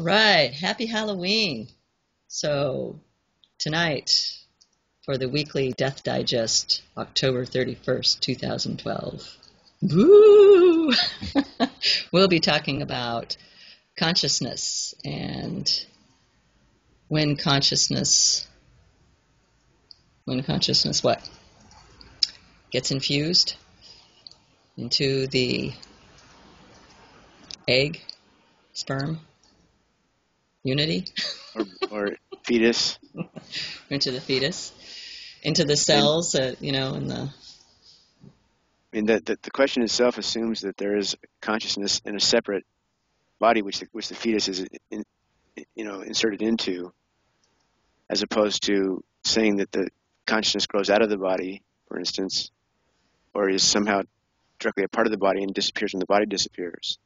Right. Happy Halloween. So, tonight, for the weekly Death Digest, October 31st, 2012. Woo! We'll be talking about consciousness and when consciousness, what? Gets infused into the egg, sperm, unity, or fetus. into the fetus, into the And cells, in the... I mean, the question itself assumes that there is consciousness in a separate body, which the fetus is, inserted into, as opposed to saying that the consciousness grows out of the body, for instance, or is somehow directly a part of the body and disappears when the body disappears.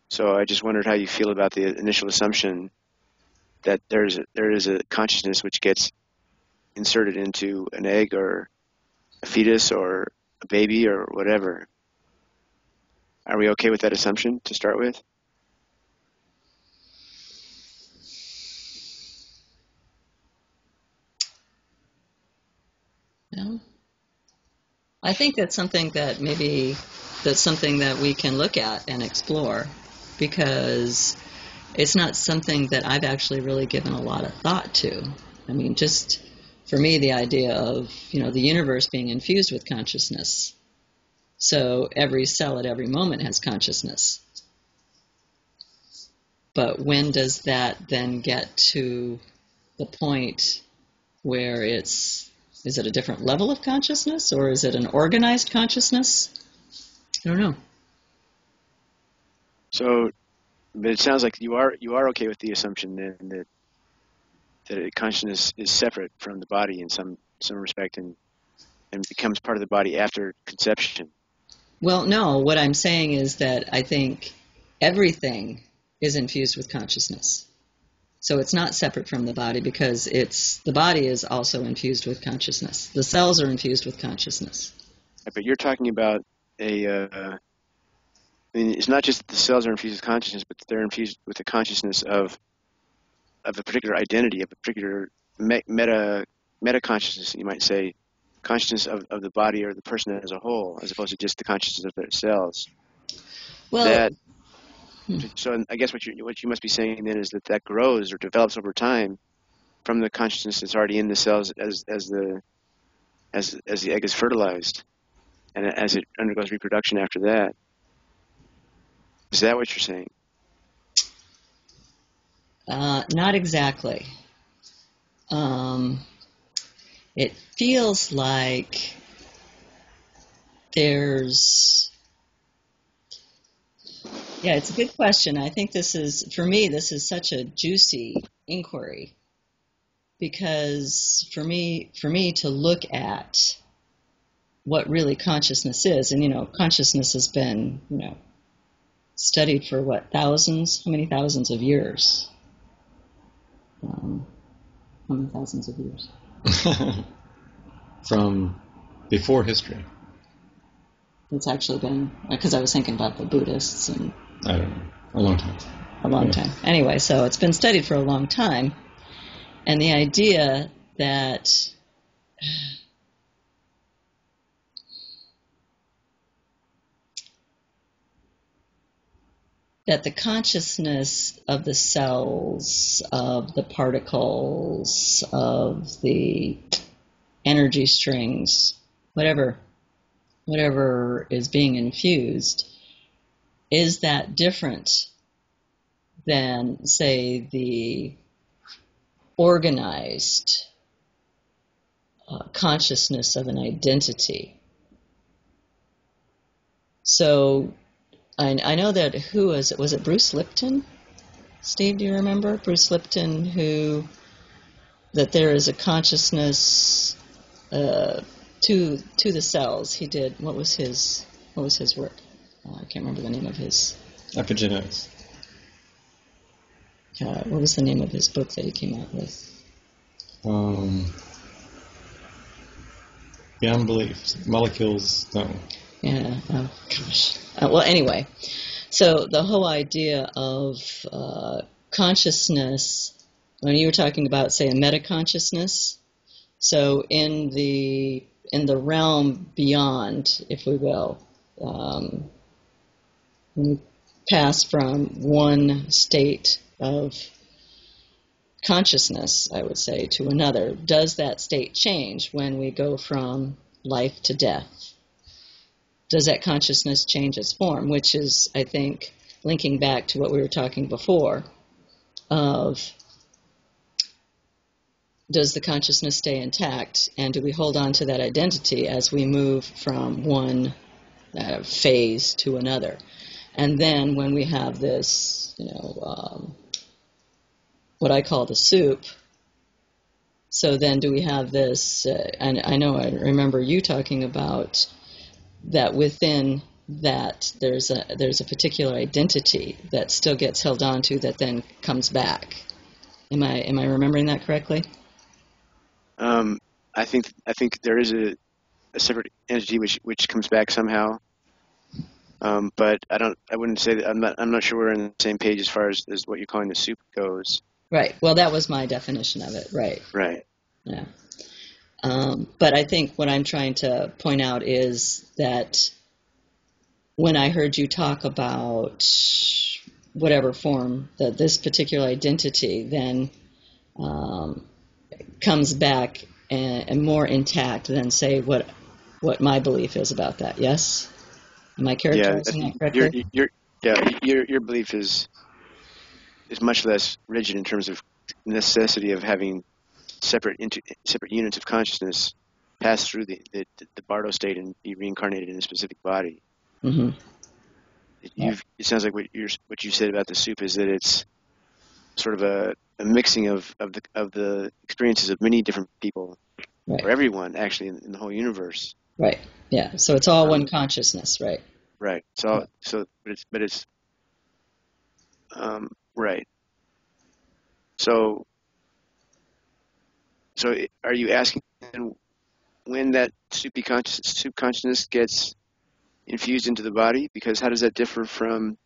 So I just wondered how you feel about the initial assumption that there is a consciousness which gets inserted into an egg or a fetus or a baby or whatever. Are we okay with that assumption to start with? No. I think that's something that we can look at and explore, because it's not something that I've actually really given a lot of thought to. I mean, just for me, the idea of, the universe being infused with consciousness. So every cell at every moment has consciousness. But when does that then get to the point where is it a different level of consciousness, or is it an organized consciousness? I don't know. So, but it sounds like you are okay with the assumption then that consciousness is separate from the body in some respect and becomes part of the body after conception. Well, no, what I'm saying is that I think everything is infused with consciousness. So it's not separate from the body, because the body is also infused with consciousness. The cells are infused with consciousness. But you're talking about I mean, it's not just that the cells are infused with consciousness, but they're infused with the consciousness of a particular identity, of a particular meta consciousness, you might say, consciousness of the body or the person as a whole, as opposed to just the consciousness of their cells. Well, That so I guess what you must be saying then is that grows or develops over time from the consciousness that's already in the cells as the egg is fertilized and as it undergoes reproduction after that. Is that what you're saying? not exactly. It feels like there's... Yeah, it's a good question. I think for me, this is such a juicy inquiry, because for me to look at what really consciousness is, and consciousness has been, studied for how many thousands of years? How many thousands of years? From before history. It's actually been, because I was thinking about the Buddhists, and I don't know, a long time. A long time. Anyway, so it's been studied for a long time, and the idea that the consciousness of the cells, of the particles, of the energy strings, whatever is being infused, is that different than, say, the organized consciousness of an identity? So I know that was it Bruce Lipton? Steve, do you remember Bruce Lipton, that there is a consciousness to the cells? He did, what was his work? I can't remember the name of his. Epigenetics. What was the name of his book that he came out with? Beyond Belief. Molecules, no. Yeah, oh gosh. Well, anyway, So the whole idea of consciousness, when you were talking about, say, a meta-consciousness, so in the realm beyond, if we will, when we pass from one state of consciousness, I would say, to another, does that state change when we go from life to death? Does that consciousness change its form? Which is, I think, linking back to what we were talking before of, does the consciousness stay intact, and do we hold on to that identity as we move from one phase to another? And then when we have this, what I call the soup, so then do we have this, and I know I remember you talking about that within that there's a particular identity that still gets held on to that then comes back. Am I remembering that correctly? I think there is a separate entity which comes back somehow. But I wouldn't say that I'm not sure we're on the same page as far as what you're calling the soup goes. Right. Well, that was my definition of it. Right. Right. Yeah. But I think what I'm trying to point out is that when I heard you talk about whatever form that this particular identity then comes back and more intact than, say, what my belief is about that. Yes? Am I characterizing that correctly? Your belief is much less rigid in terms of necessity of having separate units of consciousness pass through the Bardo state and be reincarnated in a specific body. Mm-hmm. It sounds like what you said about the soup is that it's sort of a mixing of the experiences of many different people, right. or everyone actually in the whole universe. Right. Yeah. So it's all one consciousness, right? Right. But it's right. So are you asking when that soup consciousness gets infused into the body? Because how does that differ from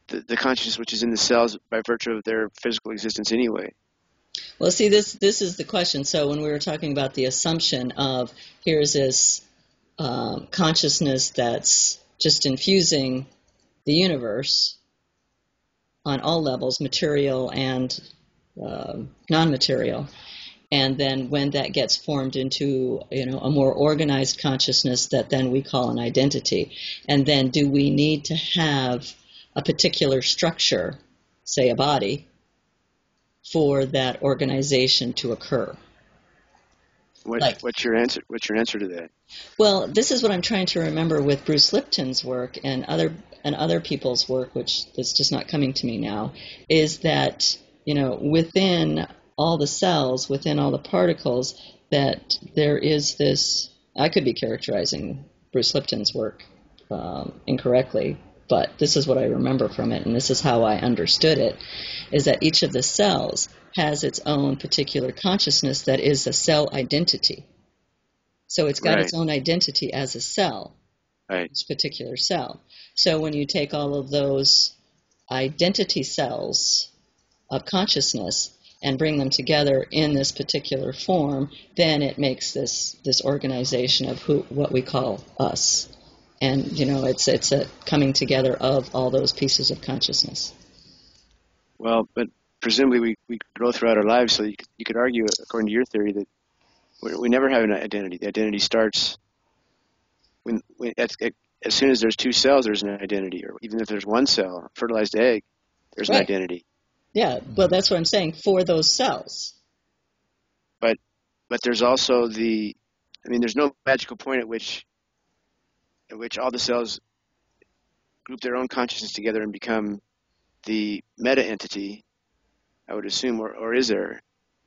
the consciousness which is in the cells by virtue of their physical existence anyway? Well, see, this is the question. So when we were talking about the assumption of here's this consciousness that's just infusing the universe on all levels, material and non-material, and then when that gets formed into a more organized consciousness that then we call an identity, and then do we need to have a particular structure, say a body, for that organization to occur? What's your answer? What's your answer to that? Well, this is what I'm trying to remember with Bruce Lipton's work and other people's work, which is just not coming to me now, is that within all the cells, within all the particles, that there is this. I could be characterizing Bruce Lipton's work incorrectly, but this is what I remember from it, and this is how I understood it, is that each of the cells has its own particular consciousness that is a cell identity. So it's got its own identity as a cell, each particular cell. So when you take all of those identity cells of consciousness and bring them together in this particular form, then it makes this organization of what we call us. And it's a coming together of all those pieces of consciousness. Well, but presumably we grow throughout our lives, so you could argue, according to your theory, that we never have an identity. The identity starts when as soon as there's two cells, there's an identity, or even if there's one cell, a fertilized egg, there's an identity. Yeah, well, that's what I'm saying, for those cells. But there's also there's no magical point at which all the cells group their own consciousness together and become the meta entity, I would assume, or is there?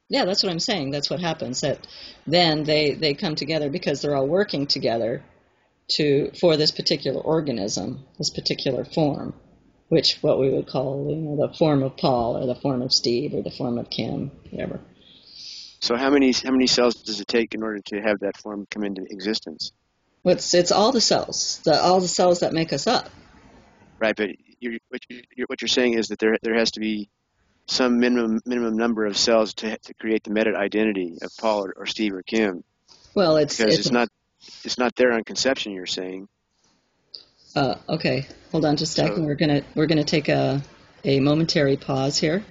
Yeah, that's what I'm saying. That's what happens. That then they come together because they're all working together for this particular organism, this particular form, which what we would call the form of Paul or the form of Steve or the form of Kim, whatever. So how many cells does it take in order to have that form come into existence? It's all the cells, all the cells that make us up. Right, but what you're saying is that there has to be some minimum number of cells to create the meta identity of Paul or Steve or Kim, Well, because it's not there on conception. You're saying. Okay. Hold on just a So second. We're gonna take a momentary pause here.